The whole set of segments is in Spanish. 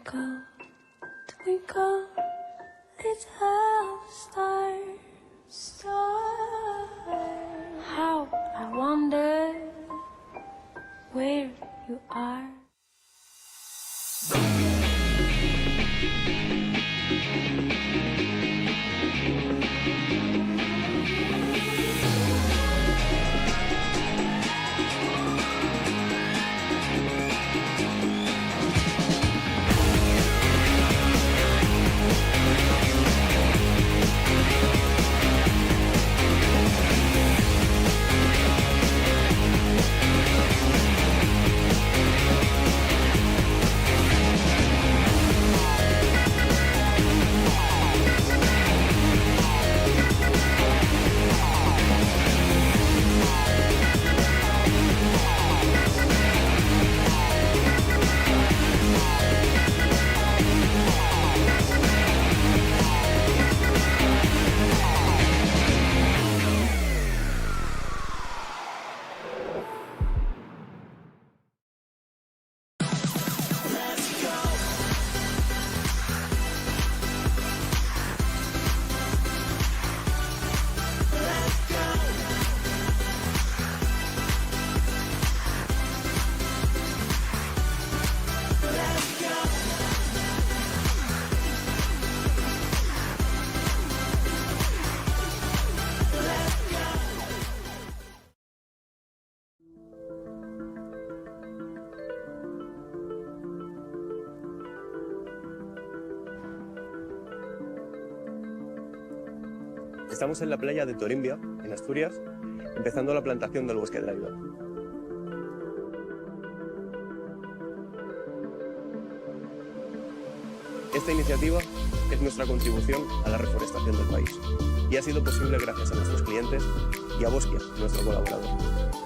Twinkle, twinkle, little star, star. How I wonder where you are. Estamos en la playa de Torimbia, en Asturias, empezando la plantación del bosque de la vida. Esta iniciativa es nuestra contribución a la reforestación del país y ha sido posible gracias a nuestros clientes y a Bosquia, nuestro colaborador.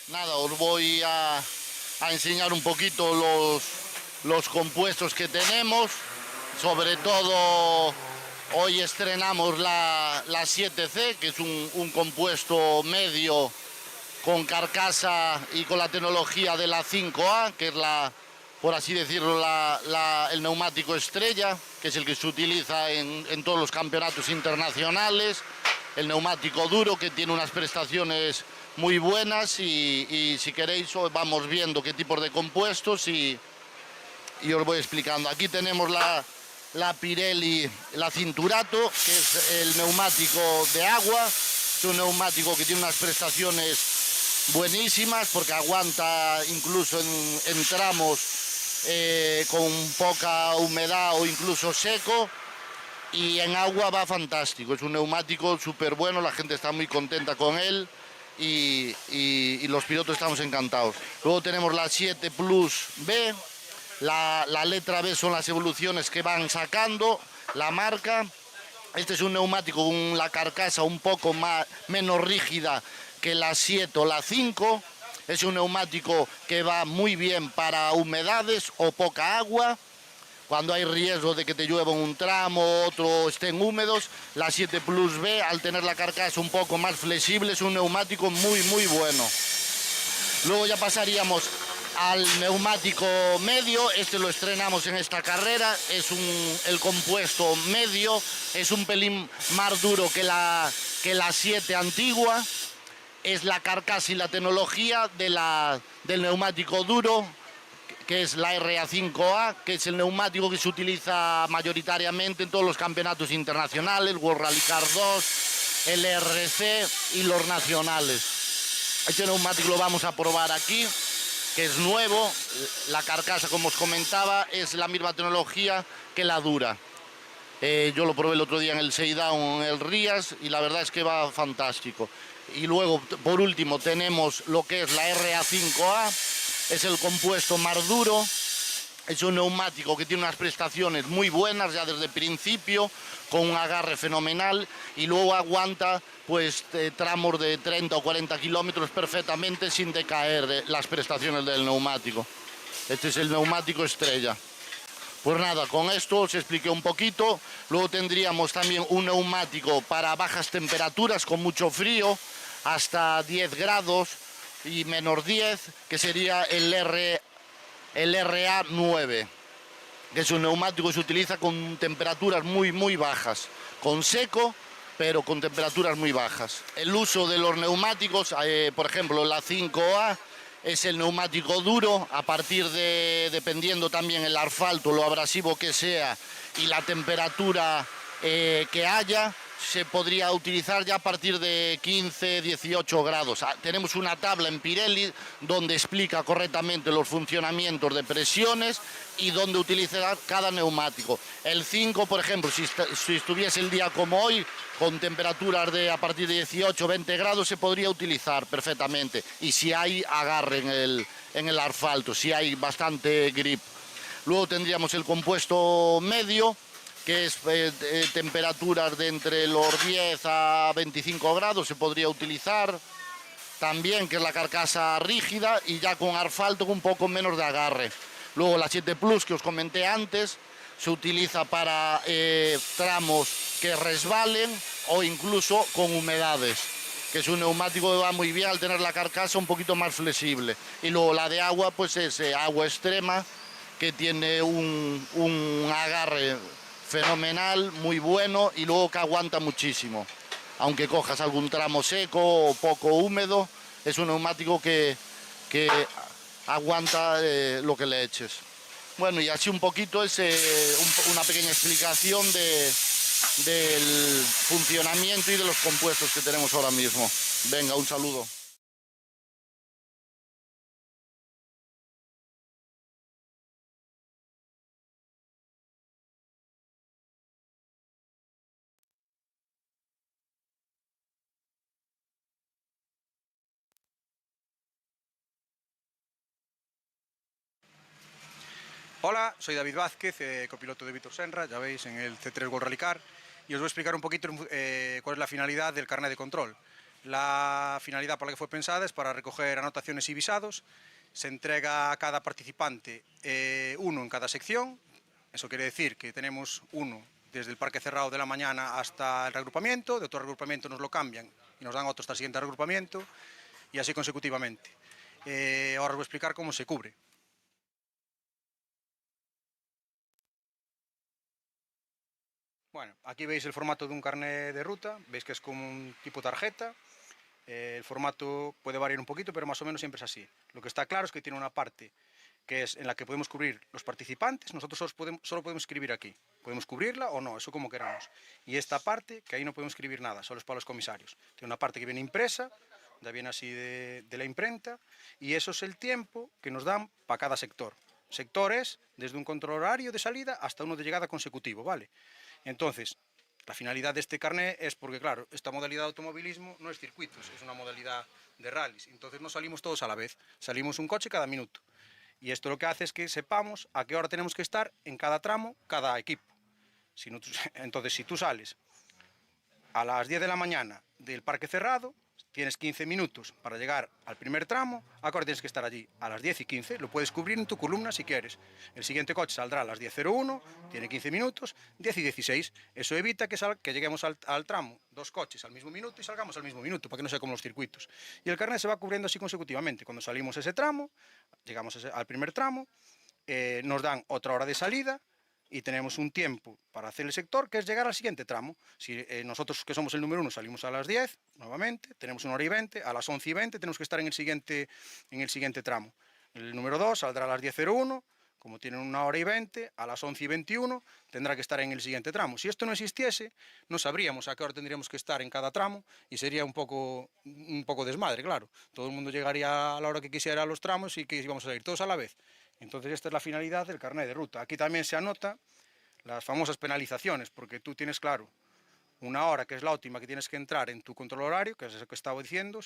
Nada, os voy a enseñar un poquito los compuestos que tenemos. Sobre todo hoy estrenamos la 7C, que es un compuesto medio con carcasa y con la tecnología de la 5A, que es por así decirlo, el neumático estrella, que es el que se utiliza en todos los campeonatos internacionales. El neumático duro, que tiene unas prestaciones muy buenas, y si queréis vamos viendo qué tipos de compuestos y os voy explicando. Aquí tenemos la Pirelli, la Cinturato, que es el neumático de agua. Es un neumático que tiene unas prestaciones buenísimas porque aguanta incluso en tramos con poca humedad o incluso seco, y en agua va fantástico. Es un neumático súper bueno, la gente está muy contenta con él y los pilotos estamos encantados. Luego tenemos la 7 Plus B. La letra B son las evoluciones que van sacando la marca. Este es un neumático con la carcasa un poco menos rígida que la 7 o la 5. Es un neumático que va muy bien para humedades o poca agua. Cuando hay riesgo de que te llueva un tramo, otro estén húmedos, la 7 Plus B, al tener la carcasa un poco más flexible, es un neumático muy muy bueno. Luego ya pasaríamos al neumático medio. Este lo estrenamos en esta carrera. Es el compuesto medio, es un pelín más duro que la 7 antigua. Es la carcasa y la tecnología del neumático duro, que es la RA5A, que es el neumático que se utiliza mayoritariamente en todos los campeonatos internacionales, World Rally Car 2, el RC y los nacionales. Este neumático lo vamos a probar aquí, que es nuevo. La carcasa, como os comentaba, es la misma tecnología que la dura. Yo lo probé el otro día en el Seidown, en el Rías, y la verdad es que va fantástico. Y luego, por último, tenemos lo que es la RA5A, es el compuesto más duro. Es un neumático que tiene unas prestaciones muy buenas ya desde el principio, con un agarre fenomenal, y luego aguanta pues tramos de 30 o 40 kilómetros perfectamente sin decaer las prestaciones del neumático. Este es el neumático estrella. Pues nada, con esto os expliqué un poquito. Luego tendríamos también un neumático para bajas temperaturas con mucho frío, hasta 10 grados y menos 10, que sería el RA9, que es un neumático que se utiliza con temperaturas muy muy bajas, con seco, pero con temperaturas muy bajas. El uso de los neumáticos, por ejemplo, la 5A es el neumático duro, a partir de, dependiendo también el asfalto, lo abrasivo que sea y la temperatura que haya, se podría utilizar ya a partir de 15, 18 grados. Tenemos una tabla en Pirelli donde explica correctamente los funcionamientos de presiones y dónde utilizar cada neumático. El 5, por ejemplo, si estuviese el día como hoy, con temperaturas de a partir de 18, 20 grados, se podría utilizar perfectamente. Y si hay agarre en el asfalto, si hay bastante grip. Luego tendríamos el compuesto medio, que es temperaturas de entre los 10 a 25 grados, se podría utilizar. También, que es la carcasa rígida y ya con asfalto con un poco menos de agarre. Luego la 7 Plus, que os comenté antes, se utiliza para tramos que resbalen o incluso con humedades, que es un neumático que va muy bien al tener la carcasa un poquito más flexible. Y luego la de agua, pues es agua extrema, que tiene un agarre fenomenal, muy bueno, y luego que aguanta muchísimo. Aunque cojas algún tramo seco o poco húmedo, es un neumático que aguanta lo que le eches. Bueno, y así un poquito es una pequeña explicación del funcionamiento y de los compuestos que tenemos ahora mismo. Venga, un saludo. Hola, soy David Vázquez, copiloto de Víctor Senra, ya veis, en el C3 World Rally Car, y os voy a explicar un poquito cuál es la finalidad del carnet de control. La finalidad por la que fue pensada es para recoger anotaciones y visados. Se entrega a cada participante uno en cada sección. Eso quiere decir que tenemos uno desde el parque cerrado de la mañana hasta el reagrupamiento, de otro reagrupamiento nos lo cambian y nos dan otro hasta el siguiente reagrupamiento, y así consecutivamente. Ahora os voy a explicar cómo se cubre. Bueno, aquí veis el formato de un carnet de ruta, veis que es como un tipo tarjeta. El formato puede variar un poquito, pero más o menos siempre es así. Lo que está claro es que tiene una parte que es en la que podemos cubrir los participantes. Nosotros solo podemos escribir aquí. Podemos cubrirla o no, eso como queramos. Y esta parte, que ahí no podemos escribir nada, solo es para los comisarios. Tiene una parte que viene impresa, ya viene así de la imprenta, y eso es el tiempo que nos dan para cada sector. Sector es desde un control horario de salida hasta uno de llegada consecutivo, ¿vale? Entonces, la finalidad de este carnet es porque, claro, esta modalidad de automovilismo no es circuitos, es una modalidad de rallies. Entonces no salimos todos a la vez, salimos un coche cada minuto. Y esto lo que hace es que sepamos a qué hora tenemos que estar en cada tramo, cada equipo. Entonces, si tú sales a las 10 de la mañana del parque cerrado, tienes 15 minutos para llegar al primer tramo, ahora tienes que estar allí a las 10 y 15, lo puedes cubrir en tu columna si quieres. El siguiente coche saldrá a las 10:01, tiene 15 minutos, 10 y 16. Eso evita que lleguemos al tramo, dos coches al mismo minuto y salgamos al mismo minuto, para que no sea como los circuitos. Y el carnet se va cubriendo así consecutivamente. Cuando salimos ese tramo, llegamos al primer tramo, nos dan otra hora de salida, y tenemos un tiempo para hacer el sector, que es llegar al siguiente tramo. Si nosotros, que somos el número 1, salimos a las 10, nuevamente, tenemos 1 hora y 20, a las 11 y 20 tenemos que estar en el siguiente tramo. El número 2 saldrá a las 10:01, como tienen 1 hora y 20, a las 11 y 21 tendrá que estar en el siguiente tramo. Si esto no existiese, no sabríamos a qué hora tendríamos que estar en cada tramo y sería un poco desmadre, claro. Todo el mundo llegaría a la hora que quisiera a los tramos y que íbamos a salir todos a la vez. Entonces esta es la finalidad del carnet de ruta. Aquí también se anota las famosas penalizaciones, porque tú tienes claro una hora que es la óptima que tienes que entrar en tu control horario, que es eso que estaba diciendo,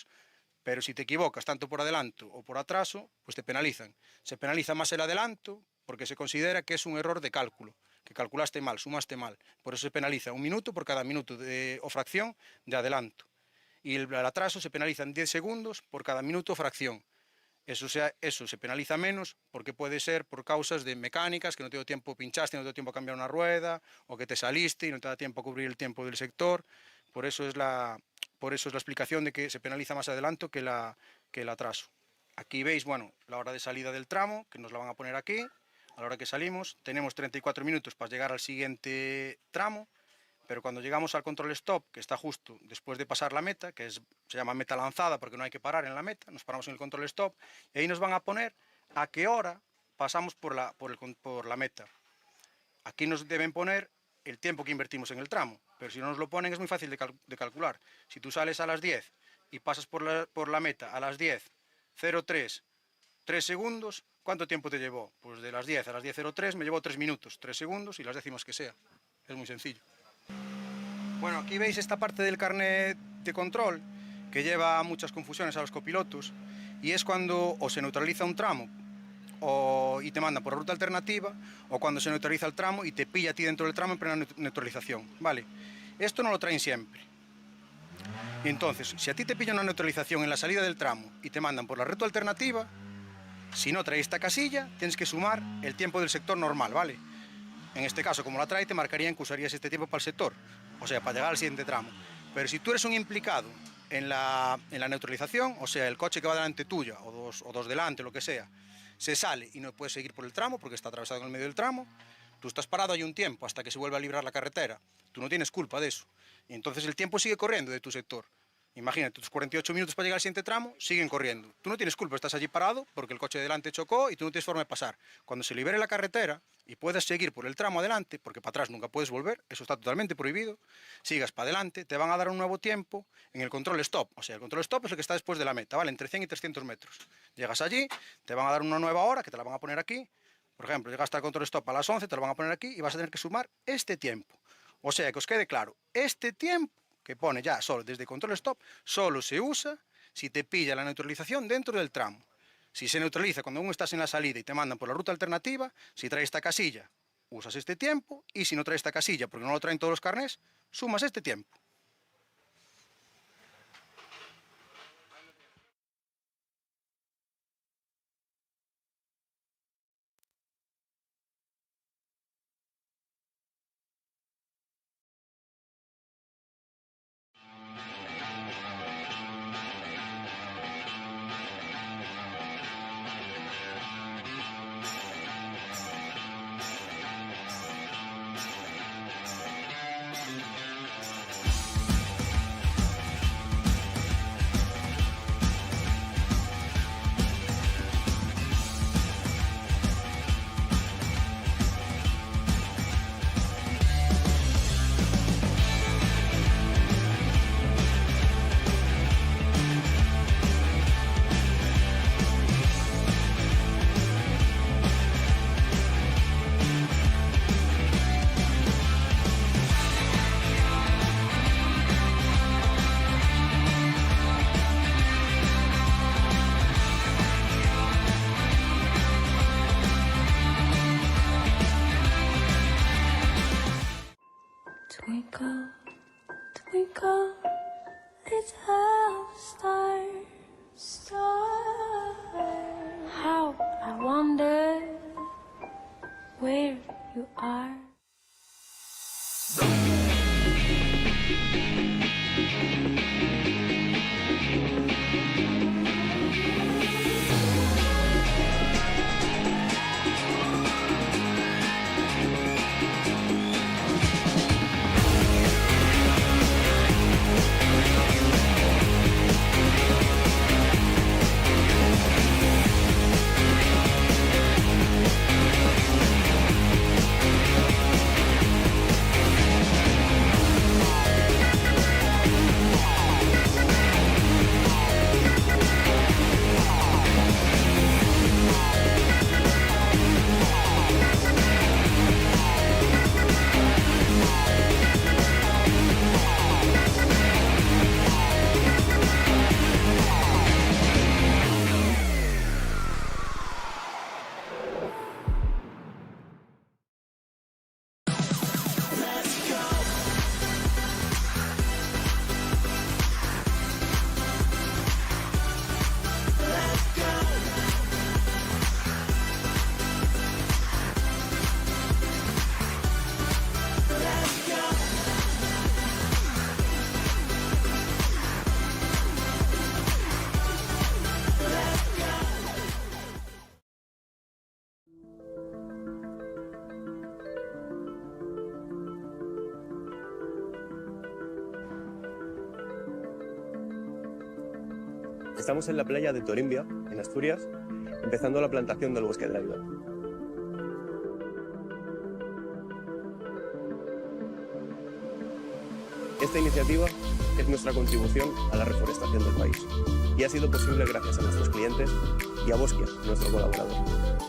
pero si te equivocas tanto por adelanto o por atraso, pues te penalizan. Se penaliza más el adelanto porque se considera que es un error de cálculo, que calculaste mal, sumaste mal. Por eso se penaliza 1 minuto por cada minuto o fracción de adelanto. Y el atraso se penaliza en 10 segundos por cada minuto o fracción. Eso se penaliza menos porque puede ser por causas de mecánicas, que no te dio tiempo, pinchaste, no te dio tiempo a cambiar una rueda, o que te saliste y no te da tiempo a cubrir el tiempo del sector. Por eso es la explicación de que se penaliza más adelanto que el atraso. Aquí veis, bueno, la hora de salida del tramo, que nos la van a poner aquí, a la hora que salimos. Tenemos 34 minutos para llegar al siguiente tramo, pero cuando llegamos al control stop, que está justo después de pasar la meta, se llama meta lanzada porque no hay que parar en la meta, nos paramos en el control stop y ahí nos van a poner a qué hora pasamos por la meta. Aquí nos deben poner el tiempo que invertimos en el tramo, pero si no nos lo ponen es muy fácil de calcular. Si tú sales a las 10 y pasas por la meta a las 10:03, 3 segundos, ¿cuánto tiempo te llevó? Pues de las 10 a las 10:03 me llevó 3 minutos, 3 segundos y las décimas que sea. Es muy sencillo. Bueno, aquí veis esta parte del carnet de control que lleva muchas confusiones a los copilotos, y es cuando o se neutraliza un tramo y te manda por la ruta alternativa, o cuando se neutraliza el tramo y te pilla a ti dentro del tramo en plena neutralización, ¿vale? Esto no lo traen siempre. Entonces, si a ti te pilla una neutralización en la salida del tramo y te mandan por la ruta alternativa, si no traes esta casilla, tienes que sumar el tiempo del sector normal, ¿vale? En este caso, como la trae, te marcarían que usarías este tiempo para el sector, o sea, para llegar al siguiente tramo. Pero si tú eres un implicado en la neutralización, o sea, el coche que va delante tuya, o dos delante, lo que sea, se sale y no puedes seguir por el tramo porque está atravesado en el medio del tramo, tú estás parado ahí un tiempo hasta que se vuelve a librar la carretera. Tú no tienes culpa de eso. Y entonces el tiempo sigue corriendo de tu sector. Imagínate, tus 48 minutos para llegar al siguiente tramo siguen corriendo. Tú no tienes culpa, estás allí parado porque el coche de delante chocó y tú no tienes forma de pasar. Cuando se libere la carretera y puedas seguir por el tramo adelante, porque para atrás nunca puedes volver, eso está totalmente prohibido, sigas para adelante, te van a dar un nuevo tiempo en el control stop. O sea, el control stop es el que está después de la meta, ¿vale? Entre 100 y 300 metros. Llegas allí, te van a dar una nueva hora, que te la van a poner aquí. Por ejemplo, llegaste al control stop a las 11, te lo van a poner aquí y vas a tener que sumar este tiempo. O sea, que os quede claro, este tiempo que pone ya solo desde control stop, solo se usa si te pilla la neutralización dentro del tramo. Si se neutraliza cuando aún estás en la salida y te mandan por la ruta alternativa, si traes esta casilla, usas este tiempo, y si no traes esta casilla, porque no lo traen todos los carnés, sumas este tiempo. twinkle, little star. How I wonder where you are. Estamos en la playa de Torimbia, en Asturias, empezando la plantación del bosque de la vida. Esta iniciativa es nuestra contribución a la reforestación del país y ha sido posible gracias a nuestros clientes y a Bosquia, nuestro colaborador.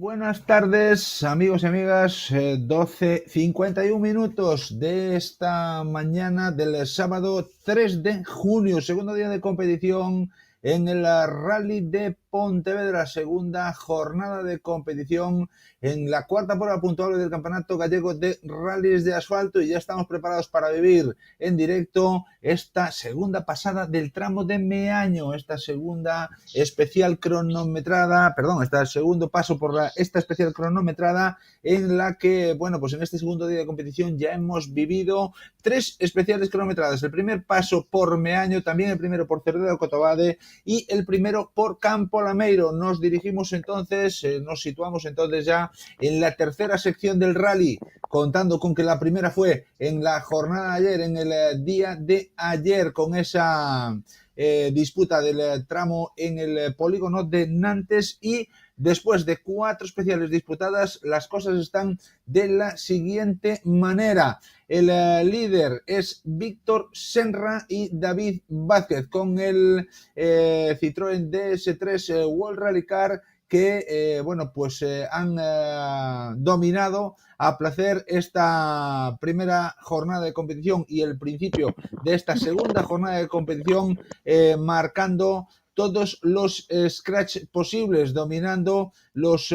Buenas tardes, amigos y amigas. 12:51 minutos de esta mañana del sábado 3 de junio, segundo día de competición en el Rally de Pontevedra, segunda jornada de competición en la cuarta prueba puntuable del Campeonato Gallego de Rallys de Asfalto, y ya estamos preparados para vivir en directo esta segunda pasada del tramo de Meaño, esta segunda especial cronometrada, este segundo paso por esta especial cronometrada en la que, bueno, pues en este segundo día de competición ya hemos vivido 3 especiales cronometradas. El primer paso por Meaño, también el primero por Cerdedo de Cotobade y el primero por Campo Lameiro. Nos dirigimos entonces, nos situamos entonces ya en la tercera sección del rally, contando con que la primera fue en la jornada de ayer, en el día de ayer, con esa disputa del tramo en el polígono de Nantes, y después de 4 especiales disputadas, las cosas están de la siguiente manera. El líder es Víctor Senra y David Vázquez con el Citroën DS3 World Rally Car, que han dominado a placer esta primera jornada de competición y el principio de esta segunda jornada de competición, marcando todos los scratch posibles, dominando los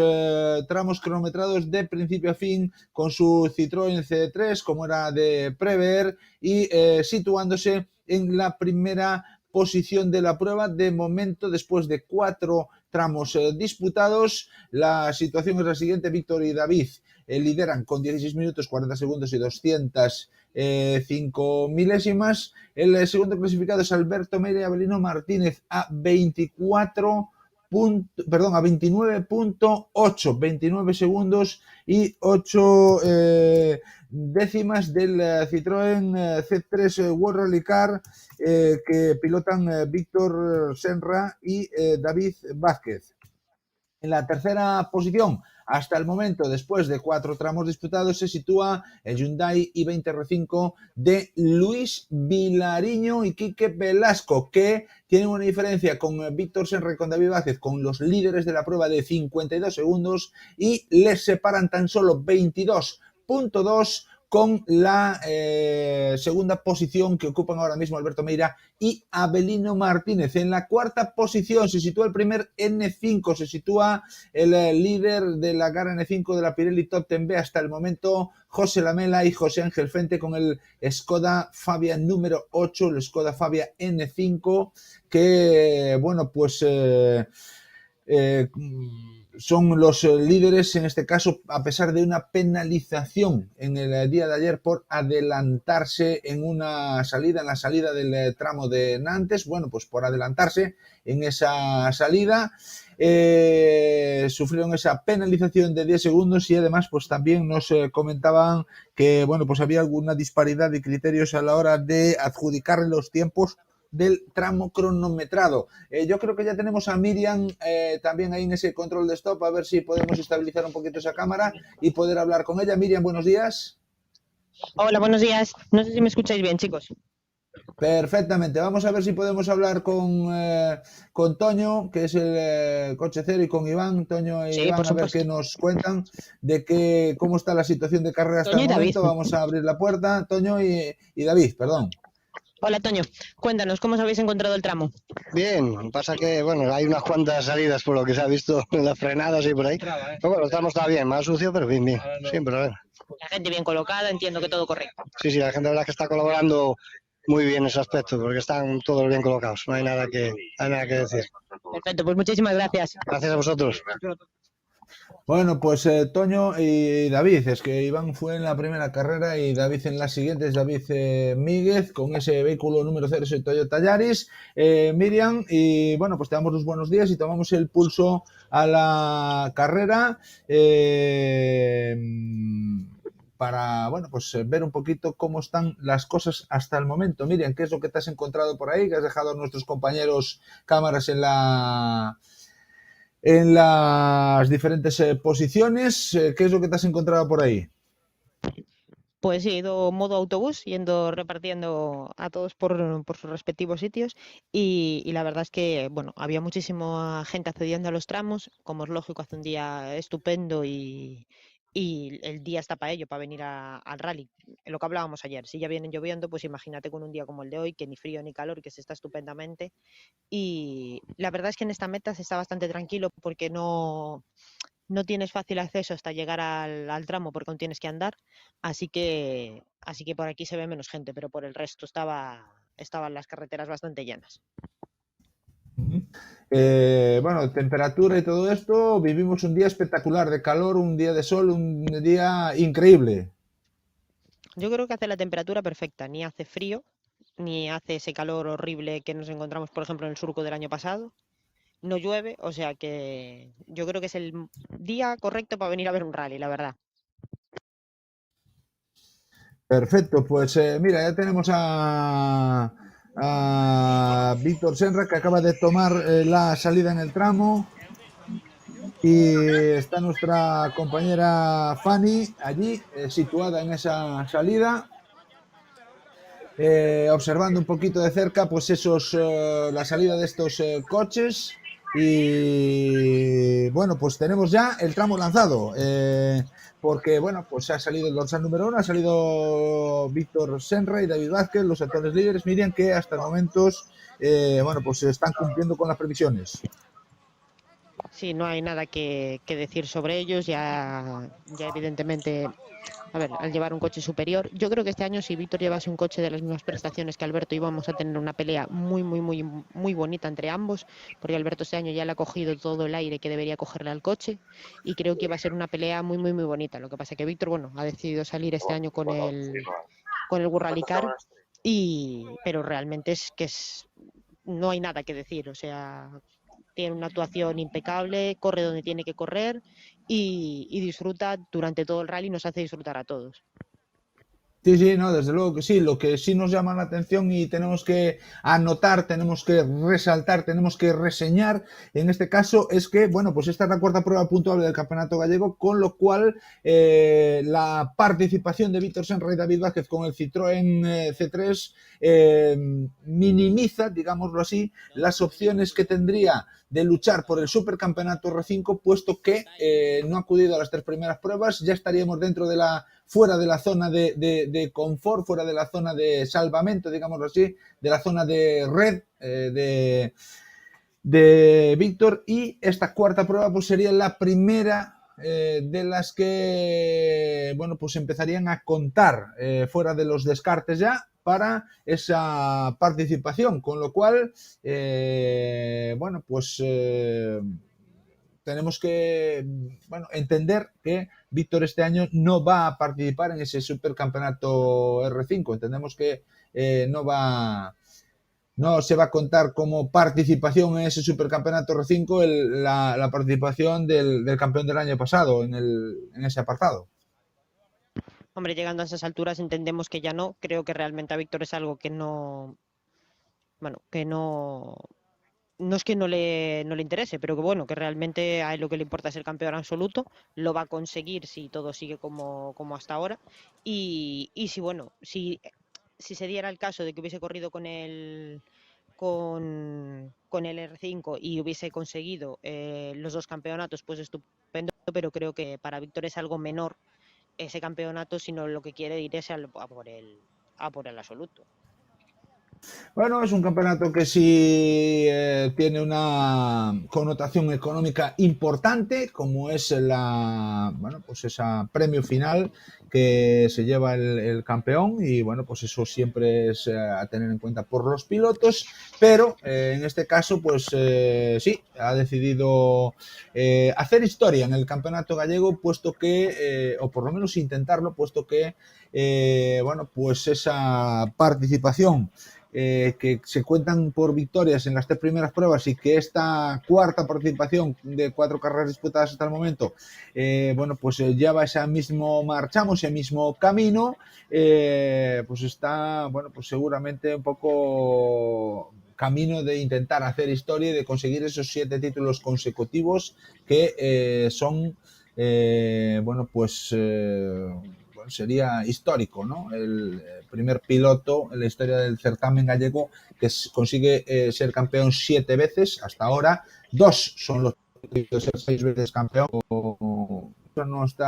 tramos cronometrados de principio a fin con su Citroën C3, como era de prever, y situándose en la primera posición de la prueba. De momento, después de 4 tramos disputados, la situación es la siguiente. Víctor y David lideran con 16 minutos 40 segundos y 205 milésimas. El segundo clasificado es Alberto Meira y Avelino Martínez a 29 segundos y 8 décimas del Citroën C3 World Rally Car, que pilotan Víctor Senra y David Vázquez. En la tercera posición, hasta el momento, después de 4 tramos disputados, se sitúa el Hyundai i20 R5 de Luis Vilariño y Quique Velasco, que tienen una diferencia con Víctor Senra y con David Vázquez, con los líderes de la prueba, de 52 segundos, y les separan tan solo 22.2 con la segunda posición que ocupan ahora mismo Alberto Meira y Avelino Martínez. En la cuarta posición se sitúa el primer N5, se sitúa el líder de la Gara N5 de la Pirelli Top 10B hasta el momento, José Lamela y José Ángel Fente, con el Skoda Fabia número 8, el Skoda Fabia N5, que, bueno, pues son los líderes en este caso, a pesar de una penalización en el día de ayer por adelantarse en una salida, en la salida del tramo de Nantes. Bueno, pues por adelantarse en esa salida sufrieron esa penalización de 10 segundos, y además pues también nos comentaban que, bueno, pues había alguna disparidad de criterios a la hora de adjudicar los tiempos del tramo cronometrado. Yo creo que ya tenemos a Miriam también ahí en ese control de stop, a ver si podemos estabilizar un poquito esa cámara y poder hablar con ella. Miriam, buenos días. Hola, buenos días. No sé si me escucháis bien, chicos. Perfectamente. Vamos a ver si podemos hablar con Toño, que es el coche cero, y con Iván. Toño y Iván, a ver qué nos cuentan de cómo está la situación de carrera hasta el momento. Vamos a abrir la puerta. Toño y David, perdón. Hola, Toño. Cuéntanos, ¿cómo os habéis encontrado el tramo? Bien, pasa que, bueno, hay unas cuantas salidas por lo que se ha visto en las frenadas y por ahí. Pero bueno, el tramo está bien, más sucio, pero bien, sin problema. La gente bien colocada, entiendo que todo correcto. Sí, la gente, la verdad, que está colaborando muy bien en ese aspecto, porque están todos bien colocados, no hay nada que decir. Perfecto, pues muchísimas gracias. Gracias a vosotros. Bueno, pues Toño y David, es que Iván fue en la primera carrera y David en la siguiente, es David Míguez con ese vehículo número 0, ese Toyota Yaris. Miriam, y bueno, pues te damos los buenos días y tomamos el pulso a la carrera para, bueno, pues ver un poquito cómo están las cosas hasta el momento. Miriam, ¿qué es lo que te has encontrado por ahí? Que has dejado a nuestros compañeros cámaras en las diferentes posiciones. ¿Qué es lo que te has encontrado por ahí? Pues sí, he ido modo autobús, yendo repartiendo a todos por sus respectivos sitios y la verdad es que, bueno, había muchísima gente accediendo a los tramos, como es lógico, hace un día estupendo y el día está para ello, para venir al rally. Lo que hablábamos ayer, si ya vienen lloviendo, pues imagínate con un día como el de hoy, que ni frío ni calor, que se está estupendamente. Y la verdad es que en esta meta se está bastante tranquilo porque no tienes fácil acceso hasta llegar al tramo porque aún tienes que andar, así que por aquí se ve menos gente, pero por el resto estaban las carreteras bastante llenas. Bueno, temperatura y todo esto, vivimos un día espectacular de calor, un día de sol, un día increíble. Yo creo que hace la temperatura perfecta, ni hace frío, ni hace ese calor horrible que nos encontramos, por ejemplo, en el Surco del año pasado. No llueve, o sea que yo creo que es el día correcto para venir a ver un rally, la verdad. Perfecto, pues mira, ya tenemos a Víctor Senra, que acaba de tomar la salida en el tramo, y está nuestra compañera Fanny allí, situada en esa salida, observando un poquito de cerca pues la salida de estos coches. Y bueno, pues tenemos ya el tramo lanzado, porque bueno, pues ha salido el dorsal número 1, ha salido Víctor Senra y David Vázquez, los actuales líderes. Miriam, que hasta el momento bueno, pues están cumpliendo con las previsiones. Sí, no hay nada que decir sobre ellos, ya evidentemente, a ver, al llevar un coche superior, yo creo que este año si Víctor llevase un coche de las mismas prestaciones que Alberto íbamos a tener una pelea muy bonita entre ambos, porque Alberto este año ya le ha cogido todo el aire que debería cogerle al coche y creo que iba a ser una pelea muy bonita. Lo que pasa es que Víctor, bueno, ha decidido salir este año con el Gurralicar pero realmente no hay nada que decir, o sea, tiene una actuación impecable, corre donde tiene que correr y disfruta durante todo el rally, nos hace disfrutar a todos. Sí, sí, no, desde luego que sí. Lo que sí nos llama la atención y tenemos que anotar, tenemos que resaltar, tenemos que reseñar, en este caso, es que, bueno, pues esta es la cuarta prueba puntuable del Campeonato Gallego, con lo cual la participación de Víctor Senra y David Vázquez con el Citroën C3 minimiza, digámoslo así, las opciones que tendría de luchar por el Supercampeonato R5, puesto que no ha acudido a las 3 primeras pruebas. Ya estaríamos fuera de la zona de confort, fuera de la zona de salvamento, digámoslo así, de la zona de red de Víctor, y esta cuarta prueba pues sería la primera de las que, bueno, pues empezarían a contar fuera de los descartes ya para esa participación, con lo cual, bueno, pues tenemos que, bueno, entender que Víctor este año no va a participar en ese supercampeonato R5. Entendemos que no se va a contar como participación en ese supercampeonato R5 la participación del campeón del año pasado en ese apartado. Hombre, llegando a esas alturas entendemos que ya no. Creo que realmente a Víctor es algo que no, bueno, que no es que no le interese, pero que bueno, que realmente a él lo que le importa es el campeón absoluto, lo va a conseguir si todo sigue como hasta ahora. Y si bueno, si se diera el caso de que hubiese corrido con el R5 y hubiese conseguido los 2 campeonatos, pues estupendo, pero creo que para Víctor es algo menor ese campeonato, sino lo que quiere ir es a por el absoluto. Bueno, es un campeonato que sí tiene una connotación económica importante, como es bueno, pues esa premio final que se lleva el campeón, y bueno, pues eso siempre es a tener en cuenta por los pilotos, pero en este caso, pues sí, ha decidido hacer historia en el campeonato gallego, puesto que, o por lo menos intentarlo, puesto que, bueno, pues esa participación que se cuentan por victorias en las 3 primeras pruebas, y que esta cuarta participación de 4 carreras disputadas hasta el momento, bueno, pues lleva ese mismo camino, pues está, bueno, pues seguramente un poco camino de intentar hacer historia y de conseguir esos 7 títulos consecutivos que son, bueno, pues sería histórico, ¿no? El primer piloto en la historia del certamen gallego que consigue ser campeón 7 veces hasta ahora. 2 son los de ser 6 veces campeón. No está